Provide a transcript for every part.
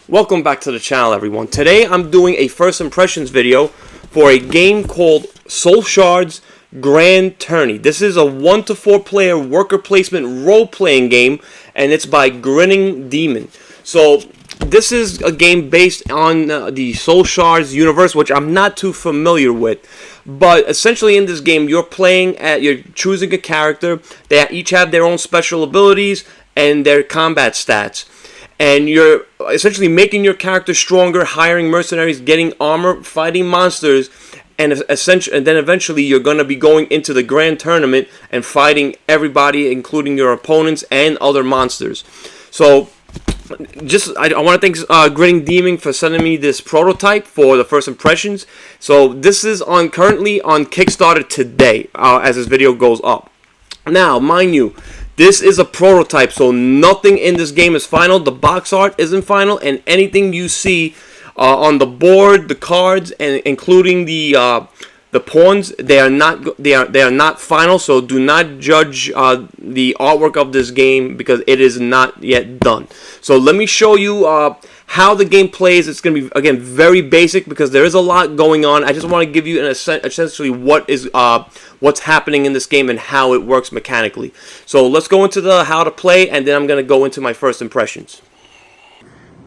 Welcome back to the channel, everyone. Today I'm doing a first impressions video for a game called Soulshards Grand Tourney. This is a 1 to 4 player worker placement role-playing game, and it's by Grinning Demon. So this is a game based on the Soulshards universe, which I'm not too familiar with. But essentially in this game, you're choosing a character. They each have their own special abilities and their combat stats. And you're essentially making your character stronger, hiring mercenaries, getting armor, fighting monsters, and then eventually you're going to be going into the grand tournament and fighting everybody, including your opponents and other monsters. So, I want to thank Grinning Demon for sending me this prototype for the first impressions. So this is currently on Kickstarter today, as this video goes up. Now, mind you, this is a prototype, so nothing in this game is final. The box art isn't final, and anything you see on the board, the cards, and including the pawns, they are not final. So do not judge the artwork of this game because it is not yet done. So let me show you how the game plays. It's going to be, again, very basic because there is a lot going on. I just want to give you essentially what's happening in this game and how it works mechanically. So let's go into the how to play, and then I'm going to go into my first impressions.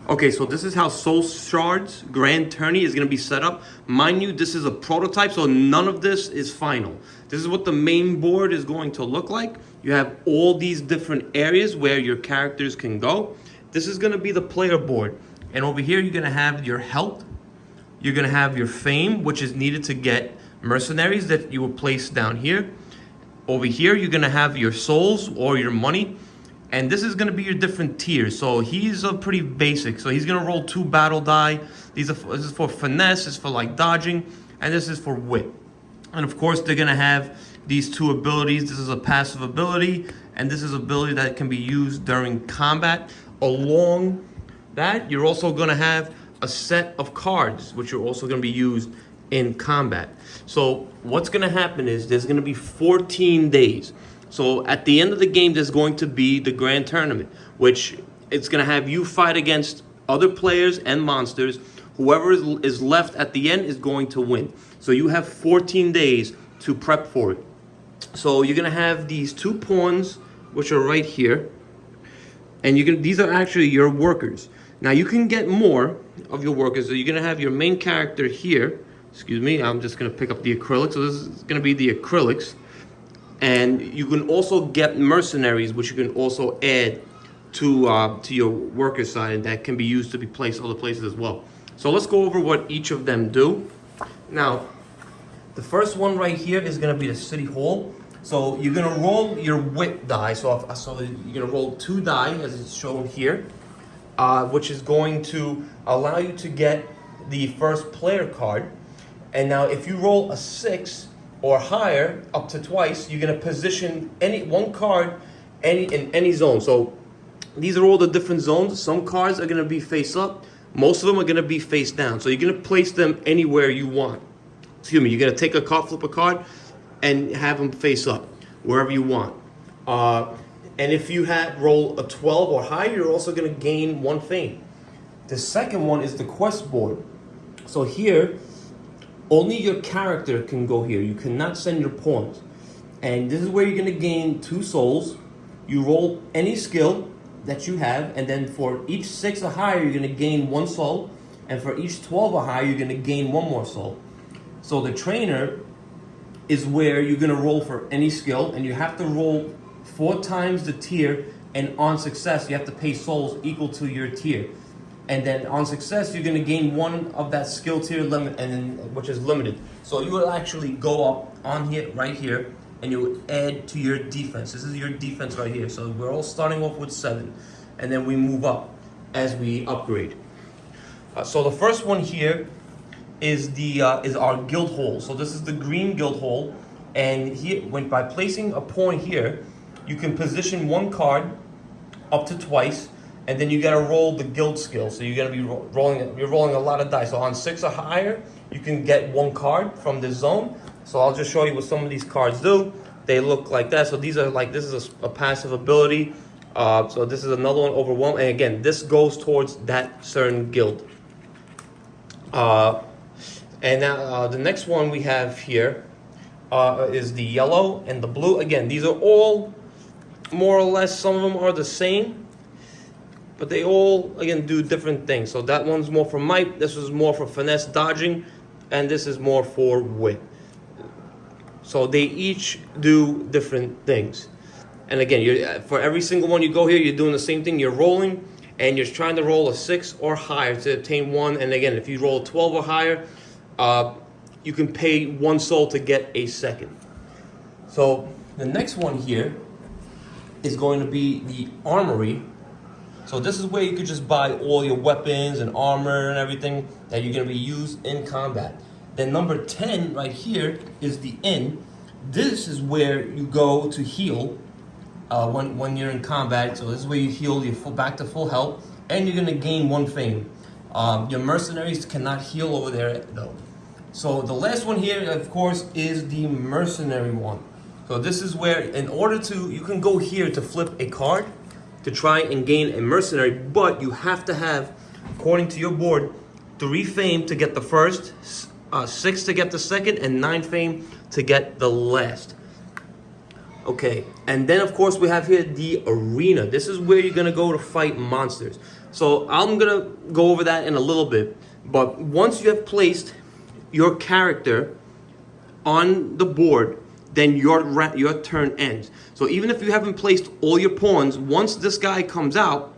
Okay, so this is how Soulshards Grand Tourney is going to be set up. Mind you, this is a prototype, so none of this is final. This is what the main board is going to look like. You have all these different areas where your characters can go. This is going to be the player board. And over here, you're going to have your health. You're going to have your fame, which is needed to get mercenaries that you will place down here. Over here, you're going to have your souls or your money. And this is going to be your different tiers. So he's pretty basic. So he's going to roll 2 battle die. This is for finesse, this is for like dodging, and this is for wit. And of course, they're going to have these 2 abilities. This is a passive ability, and this is an ability that can be used during combat. Along that, you're also going to have a set of cards, which are also going to be used in combat. So what's going to happen is there's going to be 14 days. So at the end of the game, there's going to be the grand tournament, which it's going to have you fight against other players and monsters. Whoever is left at the end is going to win. So you have 14 days to prep for it. So you're going to have these 2 pawns, which are right here. And these are actually your workers. Now you can get more of your workers. So you're going to have your main character here. Excuse me, I'm just going to pick up the acrylics. So this is going to be the acrylics. And you can also get mercenaries, which you can also add to your worker side, and that can be used to be placed other places as well. So let's go over what each of them do. Now, the first one right here is going to be the city hall. So you're going to roll your wit die. So you're going to roll 2 die, as it's shown here, which is going to allow you to get the first player card. And now, if you roll a 6 or higher, up to twice, you're going to position one card in any zone. So these are all the different zones. Some cards are going to be face up. Most of them are going to be face down. So you're going to place them anywhere you want. Excuse me, you're going to take a card, flip a card, and have them face up, wherever you want. And if you roll a 12 or higher, you're also going to gain 1 fame. The second one is the quest board. So here, only your character can go here. You cannot send your pawns. And this is where you're going to gain 2 souls. You roll any skill that you have, and then for each 6 or higher, you're going to gain 1 soul. And for each 12 or higher, you're going to gain 1 more soul. So the trainer is where you're going to roll for any skill, and you have to roll 4 times the tier, and on success, you have to pay souls equal to your tier. And then on success, you're going to gain 1 of that skill tier limit, which is limited. So you will actually go up on here, right here, and you will add to your defense. This is your defense right here. So we're all starting off with 7, and then we move up as we upgrade. So the first one here is our guild hall. So this is the green guild hall, and here, by placing a pawn here, you can position 1 card up to twice. And then you got to roll the guild skill. So you're going to be rolling a lot of dice. So on 6 or higher, you can get 1 card from this zone. So I'll just show you what some of these cards do. They look like that. So this is a passive ability. So this is another one, overwhelm, and again, this goes towards that certain guild. And now the next one we have here is the yellow and the blue. Again, these are all more or less, some of them are the same, but they all, again, do different things. So that one's more for might, this is more for finesse dodging, and this is more for wit. So they each do different things. And again, for every single one you go here, you're doing the same thing. You're rolling, and you're trying to roll a 6 or higher to obtain 1. And again, if you roll a 12 or higher, you can pay 1 soul to get a second. So the next one here is going to be the armory. So this is where you could just buy all your weapons and armor and everything that you're going to be used in combat. Then number 10 right here is the inn. This is where you go to heal when you're in combat. So this is where you heal, you're back to full health, and you're going to gain 1 fame. Your mercenaries cannot heal over there though. So the last one here, of course, is the mercenary one. So this is where, in order to, you can go here to flip a card to try and gain a mercenary, but you have to have, according to your board, 3 fame to get the first, 6 to get the second, and 9 fame to get the last. Okay, and then of course we have here the arena. This is where you're gonna go to fight monsters. So I'm gonna go over that in a little bit, but once you have placed your character on the board, then your turn ends. So even if you haven't placed all your pawns, once this guy comes out,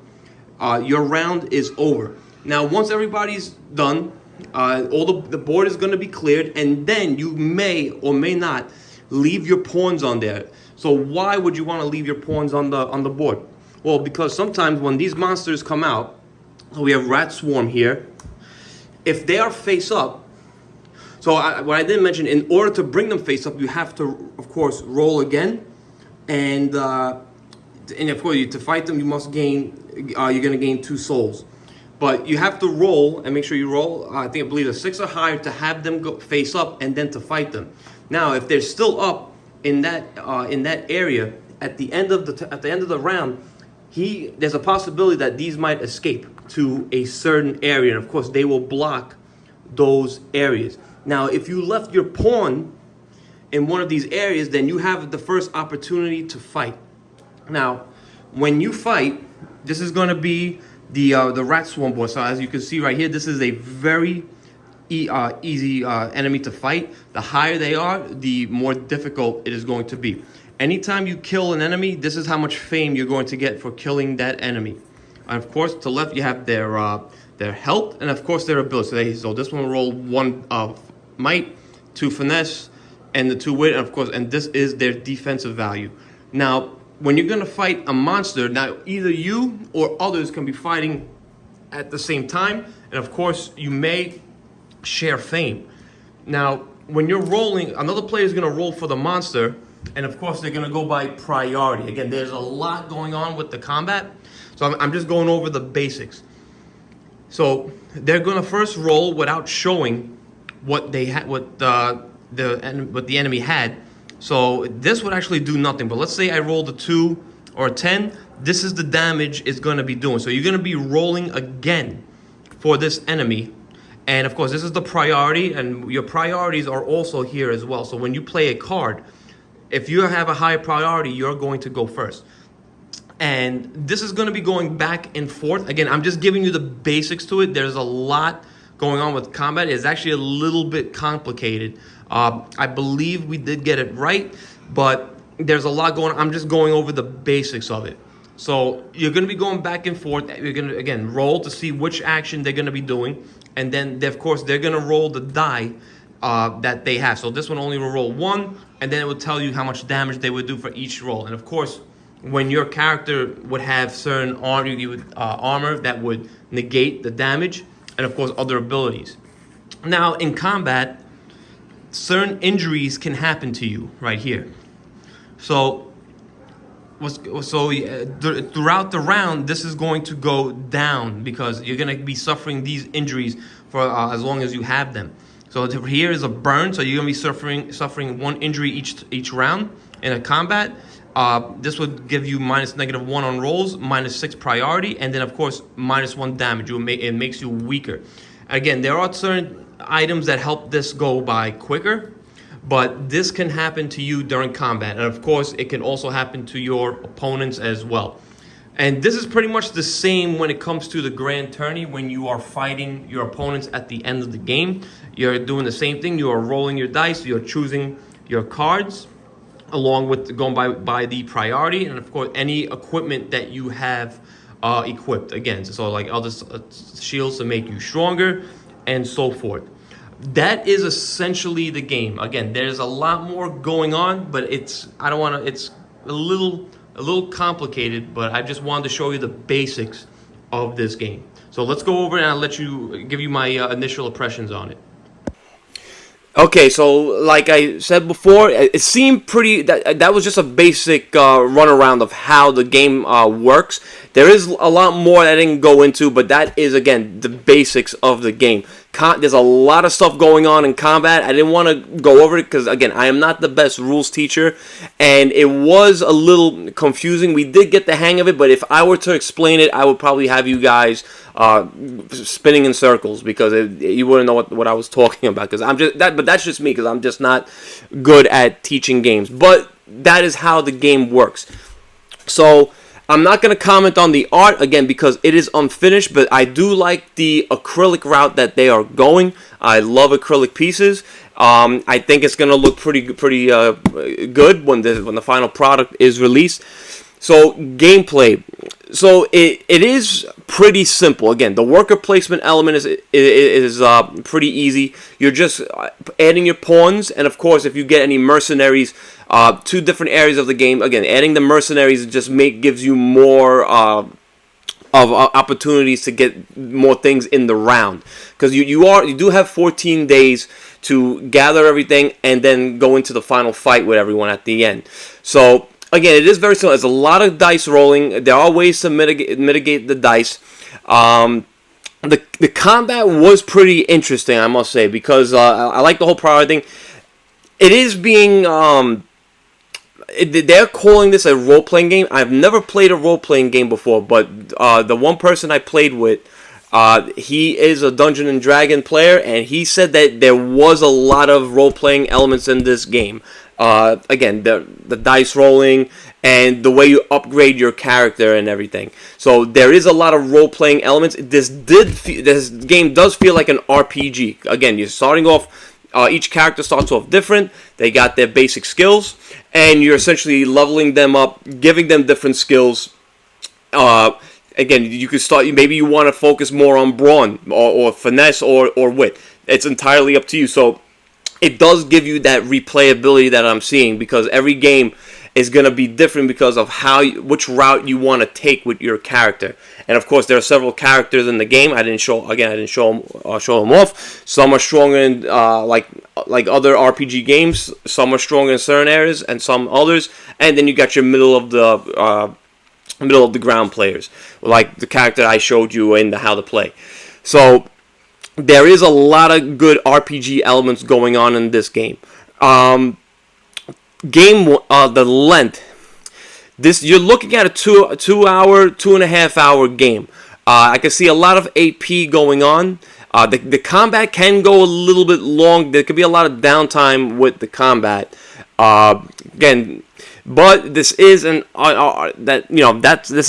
your round is over. Now once everybody's done, all the board is going to be cleared, and then you may or may not leave your pawns on there. So why would you want to leave your pawns on the board? Well, because sometimes when these monsters come out, so we have Rat Swarm here, if they are face up, so what I didn't mention, in order to bring them face up, you have to, of course, roll again, and of course, to fight them, you must gain, you're going to gain 2 souls. But you have to roll, and make sure you roll, I believe a 6 or higher to have them go face up and then to fight them. Now, if they're still up in that area at the end of the round, there's a possibility that these might escape to a certain area, and of course they will block those areas. Now, if you left your pawn in one of these areas, then you have the first opportunity to fight. Now, when you fight, this is going to be the Rat Swarm board. So as you can see right here, this is a very easy enemy to fight. The higher they are, the more difficult it is going to be. Anytime you kill an enemy, this is how much fame you're going to get for killing that enemy. And of course, to the left, you have their health, and of course their ability. So this one will roll 1 might, 2 finesse, and the 2 wit, and of course, and this is their defensive value. Now, when you're gonna fight a monster, now either you or others can be fighting at the same time, and of course, you may share fame. Now, when you're rolling, another player is gonna roll for the monster, and of course, they're gonna go by priority. Again, there's a lot going on with the combat, so I'm just going over the basics. So they're gonna first roll without showing what they had, what the enemy had. So this would actually do nothing. But let's say I rolled a 2 or a 10. This is the damage it's going to be doing. So you're going to be rolling again for this enemy. And of course, this is the priority, and your priorities are also here as well. So when you play a card, if you have a higher priority, you're going to go first. And this is going to be going back and forth. Again, I'm just giving you the basics to it. There's a lot going on with combat. Is actually a little bit complicated. I believe we did get it right, but there's a lot going on. I'm just going over the basics of it. So you're going to be going back and forth. You're going to, again, roll to see which action they're going to be doing. And then, of course, they're going to roll the die that they have. So this one only will roll 1, and then it will tell you how much damage they would do for each roll. And of course, when your character would have certain armor that would negate the damage, and of course other abilities. Now in combat, certain injuries can happen to you right here. So throughout the round, this is going to go down because you're going to be suffering these injuries for as long as you have them. So here is a burn, so you're going to be suffering 1 injury each round in a combat. This would give you -1 on rolls, -6 priority, and then of course -1 damage. It makes you weaker. Again, there are certain items that help this go by quicker, but this can happen to you during combat, and of course it can also happen to your opponents as well. And this is pretty much the same when it comes to the Grand Tourney. When you are fighting your opponents at the end of the game, you're doing the same thing. You are rolling your dice, you're choosing your cards, along with going by the priority, and of course any equipment that you have equipped against. So like other shields to make you stronger, and so forth. That is essentially the game. Again, there's a lot more going on, but it's a little complicated, but I just wanted to show you the basics of this game. So let's go over and I'll give you my initial impressions on it. Okay, so like I said before, it seemed pretty. That was just a basic runaround of how the game works. There is a lot more that I didn't go into, but that is, again, the basics of the game. There's a lot of stuff going on in combat. I didn't want to go over it because, again, I am not the best rules teacher, and it was a little confusing. We did get the hang of it, but if I were to explain it, I would probably have you guys spinning in circles because you wouldn't know what I was talking about. Because but that's just me because I'm just not good at teaching games. But that is how the game works. So I'm not going to comment on the art, again, because it is unfinished, but I do like the acrylic route that they are going. I love acrylic pieces. I think it's going to look pretty good when the final product is released. So, gameplay. So, it is pretty simple. Again, the worker placement element is pretty easy. You're just adding your pawns, and of course, if you get any mercenaries, 2 different areas of the game. Again, adding the mercenaries just gives you more of opportunities to get more things in the round, because you do have 14 days to gather everything and then go into the final fight with everyone at the end. So again, it is very simple. There's a lot of dice rolling. There are ways to mitigate the dice. The combat was pretty interesting, I must say, because I like the whole priority thing. It is being they're calling this a role-playing game. I've never played a role-playing game before, but the one person I played with, he is a Dungeon and Dragon player, and he said that there was a lot of role-playing elements in this game. Again, the dice rolling and the way you upgrade your character and everything. So there is a lot of role-playing elements. This game does feel like an RPG. Again, you're starting off. Each character starts off different. They got their basic skills, and you're essentially leveling them up, giving them different skills. Again, you could start. Maybe you want to focus more on brawn or finesse or wit. It's entirely up to you. So it does give you that replayability that I'm seeing, because every game is going to be different because of which route you want to take with your character. And of course, there are several characters in the game. I didn't show them off. Some are stronger in like other RPG games. Some are stronger in certain areas, and some others. And then you got your middle of the ground players, like the character I showed you in the how to play. So there is a lot of good RPG elements going on in this game. The length. You're looking at a 2.5 hour game. I can see a lot of AP going on. The combat can go a little bit long. There could be a lot of downtime with the combat. Again, but this is this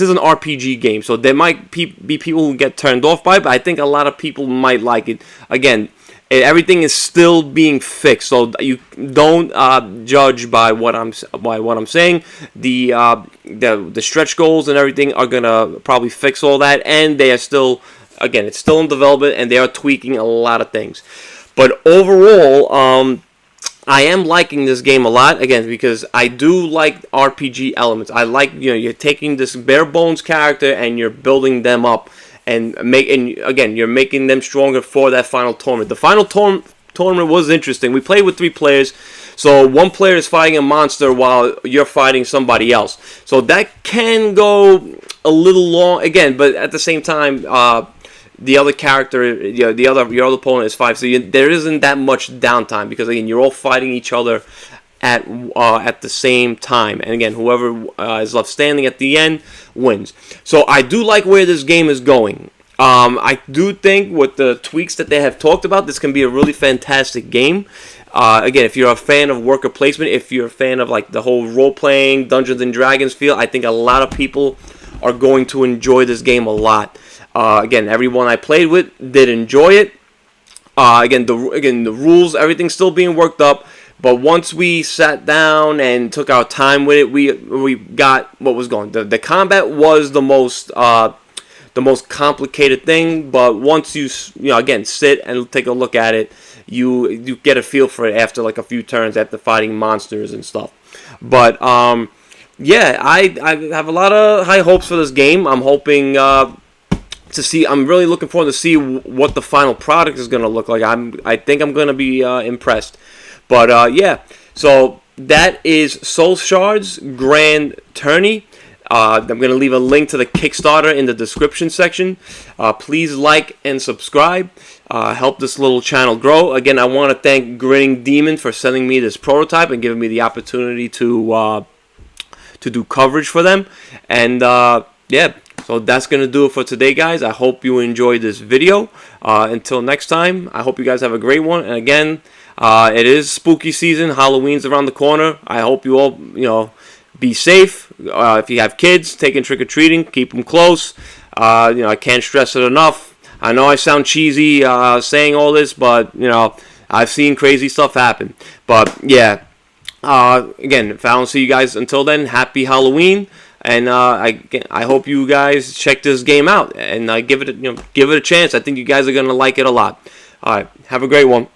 is an RPG game, so there might be people who get turned off by it, but I think a lot of people might like it. Again, everything is still being fixed, so you don't judge by what I'm saying. The stretch goals and everything are gonna probably fix all that, and they are still, again, it's still in development, and they are tweaking a lot of things. But overall, I am liking this game a lot, again, because I do like RPG elements. I like, you're taking this bare bones character and you're building them up. And again, you're making them stronger for that final tournament. The final tournament was interesting. We played with 3 players, so one player is fighting a monster while you're fighting somebody else. So that can go a little long again, but at the same time, the other character, your other opponent is 5, so there isn't that much downtime, because again, you're all fighting each other at the same time. And again, whoever is left standing at the end wins. So I do like where this game is going. I do think with the tweaks that they have talked about, this can be a really fantastic game. Again, if you're a fan of worker placement, if you're a fan of like the whole role-playing Dungeons and Dragons feel, I think a lot of people are going to enjoy this game a lot. Again, everyone I played with did enjoy it. Again, the rules, everything's still being worked up. But once we sat down and took our time with it, we got what was going. The combat was the most complicated thing. But once you again sit and take a look at it, you get a feel for it after like a few turns after fighting monsters and stuff. But yeah, I have a lot of high hopes for this game. I'm hoping to see. I'm really looking forward to see what the final product is going to look like. I think I'm going to be impressed. But yeah, so that is Soulshards Grand Tourney. I'm going to leave a link to the Kickstarter in the description section. Please like and subscribe. Help this little channel grow. Again, I want to thank Grinning Demon for sending me this prototype and giving me the opportunity to do coverage for them. And yeah, so that's going to do it for today, guys. I hope you enjoyed this video. Until next time, I hope you guys have a great one. And again, it is spooky season. Halloween's around the corner. I hope you all, be safe. If you have kids, taking trick-or-treating, keep them close. I can't stress it enough. I know I sound cheesy saying all this, but, I've seen crazy stuff happen. But, yeah, again, if I don't see you guys until then, happy Halloween. And I hope you guys check this game out and give it a chance. I think you guys are going to like it a lot. All right, have a great one.